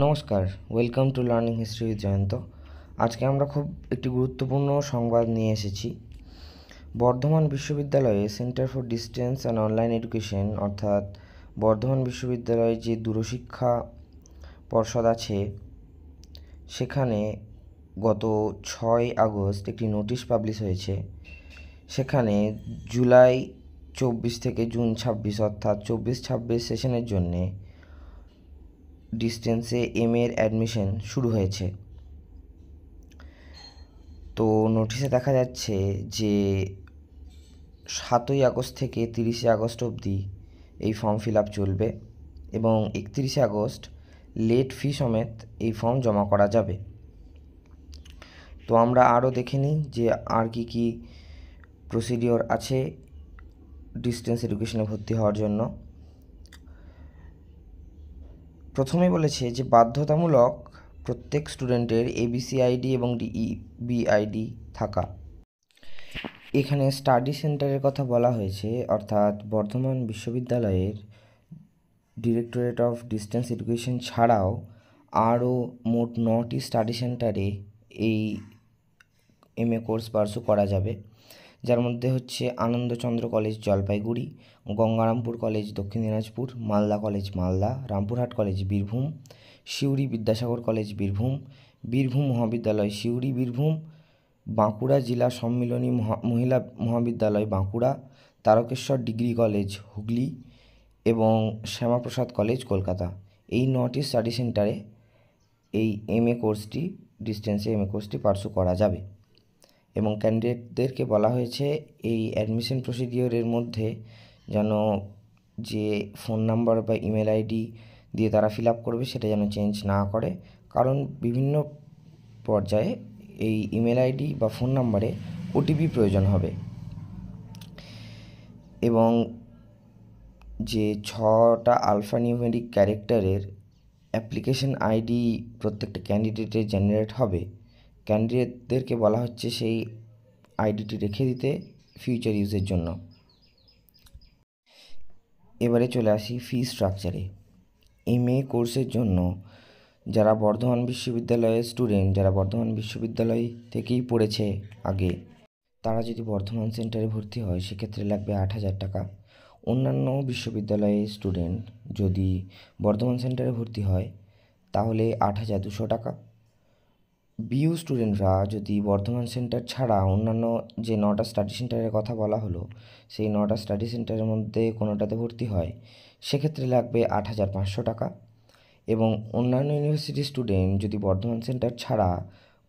নমস্কার, welcome to learning history with Jayanta. আজকে আমরা খুব একটি গুরুত্বপূর্ণ সংবাদ নিয়ে এসেছি। বর্ধমান বিশ্ববিদ্যালয়ে centre for distance and online education অর্থাৎ বর্ধমান বিশ্ববিদ্যালয়ে যে দূরশিক্ষা পর্ষদ আছে, সেখানে গত 6 আগস্ট একটি নোটিশ পাবলিশ হয়েছে। সেখানে জুলাই 24 থেকে জুন 26 অর্থাৎ 24-26 সেশনের জন্যে ডিস্টেন্সে এর অ্যাডমিশন শুরু হয়েছে। তো নোটিশে দেখা যাচ্ছে যে 7 আগস্ট থেকে 30 আগস্ট অবধি এই ফর্ম ফিল আপ চলবে এবং 31 আগস্ট লেট ফি সমেত এই ফর্ম জমা করা যাবে। তো আমরা আরও দেখে নিই যে আর কি প্রসিডিওর আছে ডিস্টেন্স এডুকেশনে ভর্তি হওয়ার জন্য। প্রথমেই বলেছে যে বাধ্যতামূলক প্রত্যেক স্টুডেন্টের এবিসি আইডি এবং ডিইবি আইডি থাকা। এখানে স্টাডি সেন্টারের কথা বলা হয়েছে, অর্থাৎ বর্ধমান বিশ্ববিদ্যালয়ের ডিরেক্টরেট অফ ডিস্টেন্স এডুকেশন ছাড়াও আরও মোট 9টি স্টাডি সেন্টারে এই এমএ কোর্স পার্সু করা যাবে, যার মধ্যে হচ্ছে আনন্দচন্দ্র কলেজ জলপাইগুড়ি, গঙ্গারামপুর কলেজ দক্ষিণ Dinajpur, Malda college Malda, Rampurhat college Birbhum, Suri Vidyasagar college Birbhum, Birbhum মহাবিদ্যালয় সিউড়ি বীরভূম, বাঁকুড়া জেলা সম্মিলনী মহিলা মহাবিদ্যালয় বাঁকুড়া, তারকেশ্বর ডিগ্রি কলেজ হুগলি এবং শ্যামাপ্রসাদ কলেজ কলকাতা। এই 9টি স্টাডি সেন্টারে এই এমএ কোর্সটি ডিস্টেন্সে এমএ কোর্সটি পার্সু করা যাবে এবং ক্যান্ডিডেটদেরকে বলা হয়েছে এই অ্যাডমিশন প্রসিডিওরের মধ্যে যেন যে ফোন নাম্বার বা ইমেল আইডি দিয়ে তারা ফিল আপ করবে সেটা যেন চেঞ্জ না করে, কারণ বিভিন্ন পর্যায়ে এই ইমেল আইডি বা ফোন নাম্বারে ওটিপি প্রয়োজন হবে এবং যে 6টা আলফানিউমেরিক ক্যারেক্টারের অ্যাপ্লিকেশন আইডি প্রত্যেকটা ক্যান্ডিডেটের জেনারেট হবে, ক্যান্ডিডেটদেরকে বলা হচ্ছে সেই আইডিটি রেখে দিতে ফিউচার ইউজের জন্য। এবারে চলে আসি ফি স্ট্রাকচারে। এমএ কোর্সের জন্য যারা বর্ধমান বিশ্ববিদ্যালয়ের স্টুডেন্ট, যারা বর্ধমান বিশ্ববিদ্যালয় থেকেই পড়েছে আগে, তারা যদি বর্ধমান সেন্টারে ভর্তি হয় সেক্ষেত্রে লাগবে 8,000 টাকা। অন্যান্য বিশ্ববিদ্যালয়ের স্টুডেন্ট যদি বর্ধমান সেন্টারে ভর্তি হয় তাহলে 8,200 টাকা। বিইউ স্টুডেন্টরা যদি বর্ধমান সেন্টার ছাড়া অন্যান্য যে 9টা স্টাডি সেন্টারের কথা বলা হলো সেই 9টা স্টাডি সেন্টারের মধ্যে কোনোটাতে ভর্তি হয় সেক্ষেত্রে লাগবে 8,500 টাকা। এবং অন্যান্য ইউনিভার্সিটির স্টুডেন্ট যদি বর্ধমান সেন্টার ছাড়া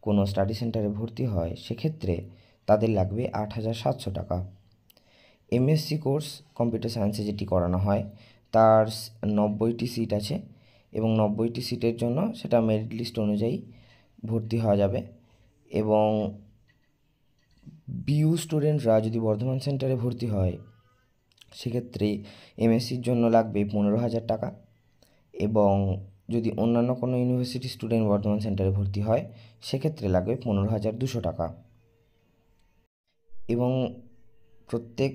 কোনো স্টাডি সেন্টারে ভর্তি হয় সেক্ষেত্রে তাদের লাগবে 8,700 টাকা। এমএসসি কোর্স কম্পিউটার সায়েন্সে যেটি করানো হয় তার 90টি সিট আছে এবং 90টি সিটের জন্য সেটা মেরিট লিস্ট অনুযায়ী ভর্তি হওয়া যাবে। এবং বিইউ স্টুডেন্টরা যদি বর্ধমান সেন্টারে ভর্তি হয় সেক্ষেত্রে এমএসসির জন্য লাগবে 15,000 টাকা এবং যদি অন্যান্য কোনো ইউনিভার্সিটি স্টুডেন্ট বর্ধমান সেন্টারে ভর্তি হয় সেক্ষেত্রে লাগবে 15,200 টাকা। এবং প্রত্যেক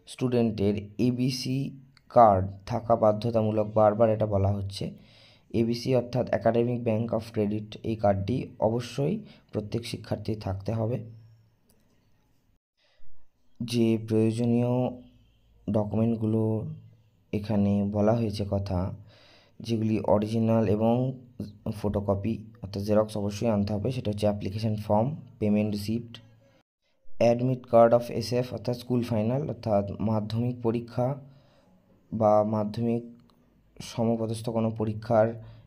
স্টুডেন্টের এবিসি কার্ড থাকা বাধ্যতামূলক, বারবার এটা বলা হচ্ছে। এবিসি অর্থাৎ একাডেমিক ব্যাংক অফ ক্রেডিট, এই কার্ডটি অবশ্যই প্রত্যেক শিক্ষার্থীর থাকতে হবে। যে প্রয়োজনীয় ডকুমেন্টগুলো এখানে বলা হয়েছে কথা, যেগুলি অরিজিনাল এবং ফটোকপি অর্থাৎ জেরক্স অবশ্যই আনতে হবে, সেটা হচ্ছে application form, payment receipt, admit card of SF অর্থাৎ স্কুল ফাইনাল অর্থাৎ মাধ্যমিক পরীক্ষা বা মাধ্যমিক সমপদস্থ কোনো পরীক্ষার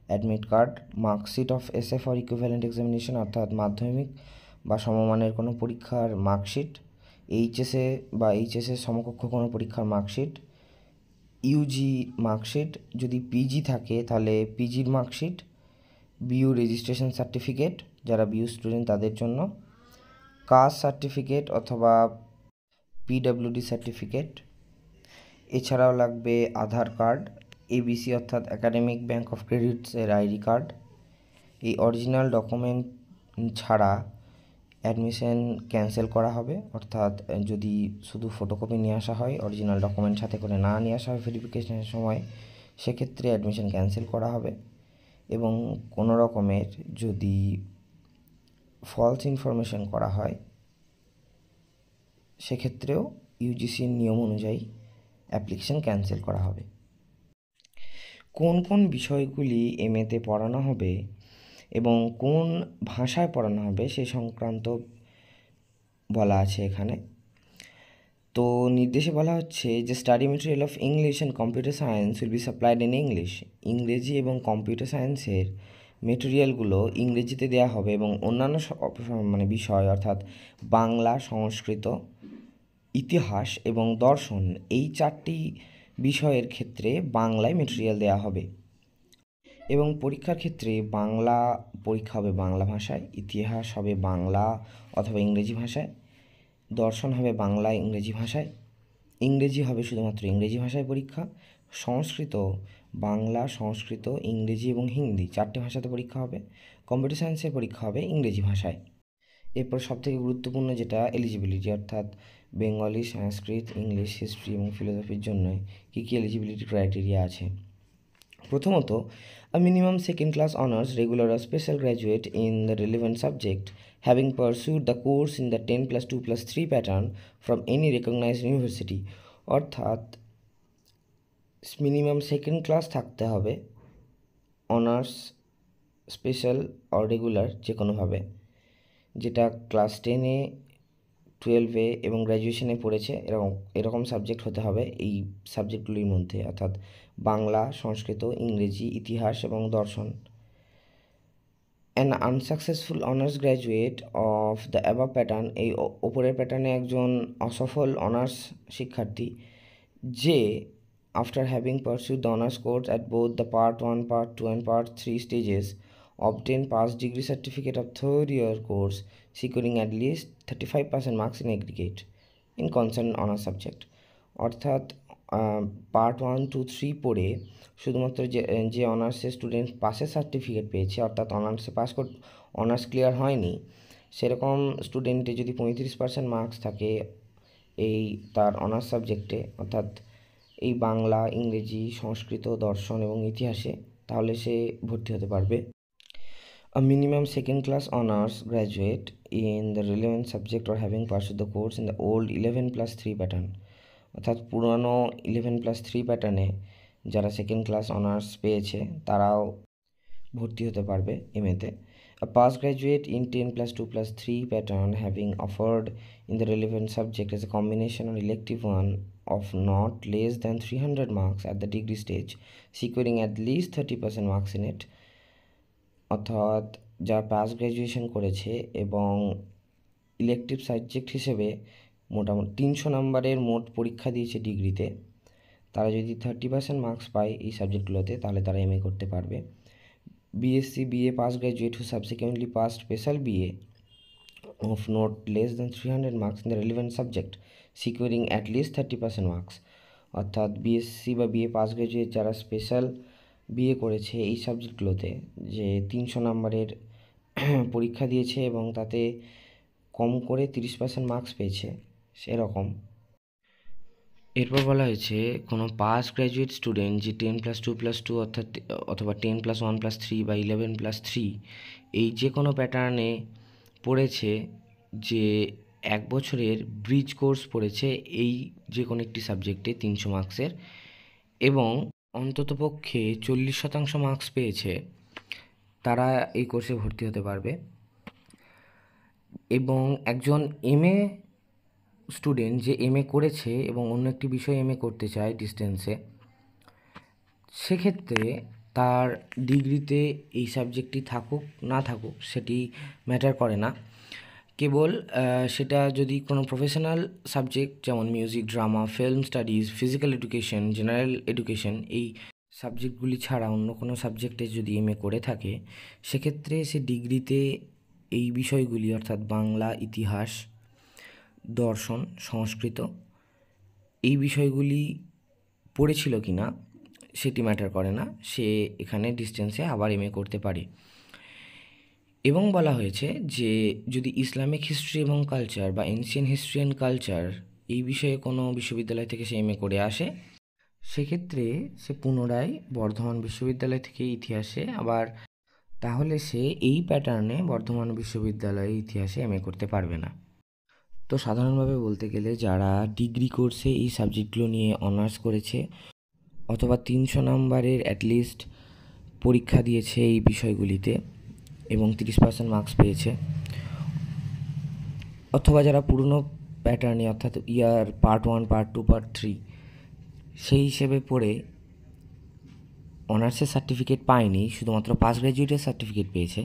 admit card, marksheet of SF or equivalent examination অর্থাৎ মাধ্যমিক বা সমমানের কোনো পরীক্ষার মার্কশিট, এইচএসএ বা এইচএসের সমকক্ষ কোনো পরীক্ষার মার্কশিট, ইউজি মার্কশিট, যদি পিজি থাকে তাহলে পিজির মার্কশিট, বিইউ রেজিস্ট্রেশন সার্টিফিকেট যারা বিইউ স্টুডেন্ট তাদের জন্য, কাস্ট সার্টিফিকেট অথবা পিডব্লিউডি সার্টিফিকেট, এছাড়াও লাগবে আধার কার্ড, এবিসি অর্থাৎ একাডেমিক ব্যাংক অফ ক্রেডিটসের আইডি কার্ড। এই অরিজিনাল ডকুমেন্ট ছাড়া অ্যাডমিশন ক্যান্সেল করা হবে, অর্থাৎ যদি শুধু ফটোকপি নিয়ে আসা হয়, অরিজিনাল ডকুমেন্ট সাথে করে না নিয়ে আসা হয় ভেরিফিকেশনের সময়, সেক্ষেত্রে অ্যাডমিশন ক্যান্সেল করা হবে। এবং কোনো রকমের যদি ফলস ইনফরমেশন করা হয় সেক্ষেত্রেও ইউজিসির নিয়ম অনুযায়ী অ্যাপ্লিকেশন ক্যান্সেল করা হবে। কোন কোন বিষয়গুলি এমএতে পড়ানো হবে এবং কোন ভাষায় পড়ানো হবে সে সংক্রান্ত বলা আছে এখানে। তো নির্দেশে বলা হচ্ছে যে study material of English and computer science will be supplied in English. ইংরেজি এবং কম্পিউটার সায়েন্সের মেটেরিয়ালগুলো ইংরেজিতে দেওয়া হবে এবং অন্যান্য বিষয় অর্থাৎ বাংলা, সংস্কৃত, ইতিহাস এবং দর্শন এই 4টি বিষয়ের ক্ষেত্রে বাংলায় মেটেরিয়াল দেওয়া হবে। এবং পরীক্ষার ক্ষেত্রে বাংলা পরীক্ষা হবে বাংলা ভাষায়, ইতিহাস হবে বাংলা অথবা ইংরেজি ভাষায়, দর্শন হবে বাংলা ইংরেজি ভাষায়, ইংরেজি হবে শুধুমাত্র ইংরেজি ভাষায় পরীক্ষা, সংস্কৃত বাংলা, সংস্কৃত, ইংরেজি এবং হিন্দি 4টে ভাষাতে পরীক্ষা হবে, কম্পিউটার সায়েন্সের পরীক্ষা হবে ইংরেজি ভাষায়। এরপর সবথেকে গুরুত্বপূর্ণ যেটা এলিজিবিলিটি, অর্থাৎ বেঙ্গলি, সংস্কৃত, ইংলিশ, হিস্ট্রি এবং ফিলোসফির জন্য কী কী এলিজিবিলিটি ক্রাইটেরিয়া আছে। প্রথমত, a minimum second class honors regular or special graduate in the relevant subject having pursued the course in the 10+2+3 pattern from any recognized university, অর্থাৎ মিনিমাম সেকেন্ড ক্লাস থাকতে হবে honours, special or regular যে কোনোভাবে, যেটা class 10-এ, 12-এ এবং গ্র্যাজুয়েশনে পড়েছে এরকম subject হতে হবে এই সাবজেক্টগুলির মধ্যে, অর্থাৎ বাংলা, সংস্কৃত, ইংরেজি, ইতিহাস এবং দর্শন। An unsuccessful honours graduate of the above pattern, এই ওপরের প্যাটার্নে একজন অসফল অনার্স শিক্ষার্থী যে after having pursued the honours course at both the part 1, part 2 and part 3 stages obtain pass degree certificate of third year course securing at least 35% marks in aggregate in concerned honors subject, অর্থাৎ part 1, 2, 3 পড়ে শুধুমাত্র যে অনার্সের student পাসের certificate পেয়েছে, অর্থাৎ honours clear হয়নি, সেরকম স্টুডেন্টে যদি 35% মার্কস থাকে এই তার অনার্স সাবজেক্টে, অর্থাৎ এই বাংলা, ইংরেজি, সংস্কৃত, দর্শন এবং ইতিহাসে, তাহলে সে ভর্তি হতে পারবে। A minimum second class honors graduate in the relevant subject or having pursued the course in the old 11+3 pattern, অর্থাৎ পুরানো 11+3 প্যাটার্নে যারা সেকেন্ড ক্লাস অনার্স পেয়েছে তারাও ভর্তি হতে পারবে এমএতে। A past graduate in 10+2+3 pattern having offered in the relevant subject as a combination or elective one of not less than 300 marks at the degree stage securing at least 30% marks in it, অর্থাৎ যারা past graduation করেছে এবং elective subject হিসেবে মোটামুটি 300 নম্বরের মোট পরীক্ষা দিয়েছে ডিগ্রিতে, তারা যদি 30% মার্কস পায় এই সাবজেক্টগুলোতে তাহলে তারা এমএ করতে পারবে। BSc BA pass graduate who subsequently passed special BA of not less than 300 marks in the relevant subject securing at least 30% marks, অর্থাৎ BSc বা BA পাস গ্র্যাজুয়েট যারা স্পেশাল বিএ করেছে এই সাবজেক্টগুলোতে, যে 300 নম্বরের পরীক্ষা দিয়েছে এবং তাতে কম করে 30% মার্কস পেয়েছে সেরকম। এরপর বলা হয়েছে কোনো পাস গ্র্যাজুয়েট স্টুডেন্ট যে 10+2+2 অথবা 10+1+3 বা 11+3 এই যে কোনো প্যাটার্নে পড়েছে, যে 1 বছরের ব্রিজ কোর্স পড়েছে এই যে কোনো একটি সাবজেক্টে 300 মার্কসের এবং অন্ততপক্ষে 40% মার্কস পেয়েছে, তারা এই কোর্সে ভর্তি হতে পারবে। এবং একজন এমএ স্টুডেন্ট যে এমএ করেছে এবং অন্য একটি বিষয়ে এমএ করতে চায় ডিস্টেন্সে, সেক্ষেত্রে তার ডিগ্রিতে এই সাবজেক্টটি থাকুক না থাকুক সেটি ম্যাটার করে না, কেবল সেটা যদি কোনো প্রফেশনাল সাবজেক্ট যেমন music, drama, film studies, physical education, general education এই সাবজেক্টগুলি ছাড়া অন্য কোনো সাবজেক্টে যদি এমএ করে থাকে সেক্ষেত্রে সে ডিগ্রিতে এই বিষয়গুলি অর্থাৎ বাংলা, ইতিহাস, দর্শন, সংস্কৃত এই বিষয়গুলি পড়েছিল কি না সেটি ম্যাটার করে না, সে এখানে ডিস্টেন্সে আবার এমএ করতে পারে। এবং বলা হয়েছে যে যদি ইসলামিক হিস্ট্রি এবং কালচার বা এনশিয়েন্ট হিস্ট্রি অ্যান্ড কালচার এই বিষয়ে কোনো বিশ্ববিদ্যালয় থেকে সে এমএ করে আসে সেক্ষেত্রে সে পুনরায় বর্ধমান বিশ্ববিদ্যালয় থেকে ইতিহাসে আবার তাহলে সে এই প্যাটার্নে বর্ধমান বিশ্ববিদ্যালয়ে ইতিহাসে এমএ করতে পারবে না। তো সাধারণভাবে বলতে গেলে যারা ডিগ্রি কোর্সে এই সাবজেক্টগুলো নিয়ে অনার্স করেছে অথবা 300 নাম্বারের অ্যাটলিস্ট পরীক্ষা দিয়েছে এই বিষয়গুলিতে এবং 30% মার্কস পেয়েছে, অথবা যারা পুরনো প্যাটার্নে অর্থাৎ ইয়ার পার্ট 1, পার্ট 2, পার্ট 3 সেই হিসেবে পড়ে অনার্সের সার্টিফিকেট পায়নি, শুধুমাত্র পাস গ্র্যাজুয়েটের সার্টিফিকেট পেয়েছে,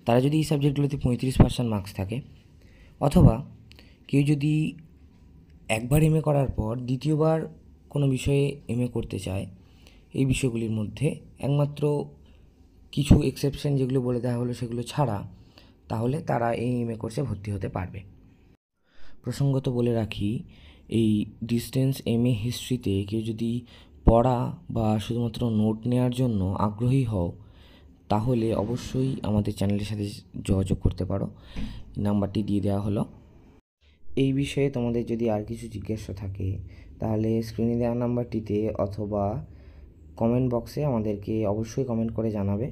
তারা যদি এই সাবজেক্টগুলোতে 35% মার্কস থাকে, অথবা কেউ যদি একবার এমএ করার পর দ্বিতীয়বার কোনো বিষয়ে এমএ করতে চায়, এই বিষয়গুলির মধ্যে একমাত্র কিছু এক্সেপশন যেগুলো বলে দেওয়া হলো সেগুলো ছাড়া, তাহলে তারা এই এমএ কোর্সে ভর্তি হতে পারবে। প্রসঙ্গত বলে রাখি, এই ডিস্টেন্স এমএ হিস্ট্রিতে কেউ যদি পড়া বা শুধুমাত্র নোট নেওয়ার জন্য আগ্রহী হও, তাহলে অবশ্যই আমাদের চ্যানেলের সাথে যোগাযোগ করতে পারো, নাম্বারটি দিয়ে দেওয়া হলো। এই বিষয়ে তোমাদের যদি আর কিছু জিজ্ঞাসা থাকে তাহলে স্ক্রিনে দেওয়া নাম্বারটিতে অথবা কমেন্ট বক্সে আমাদেরকে অবশ্যই কমেন্ট করে জানাবে।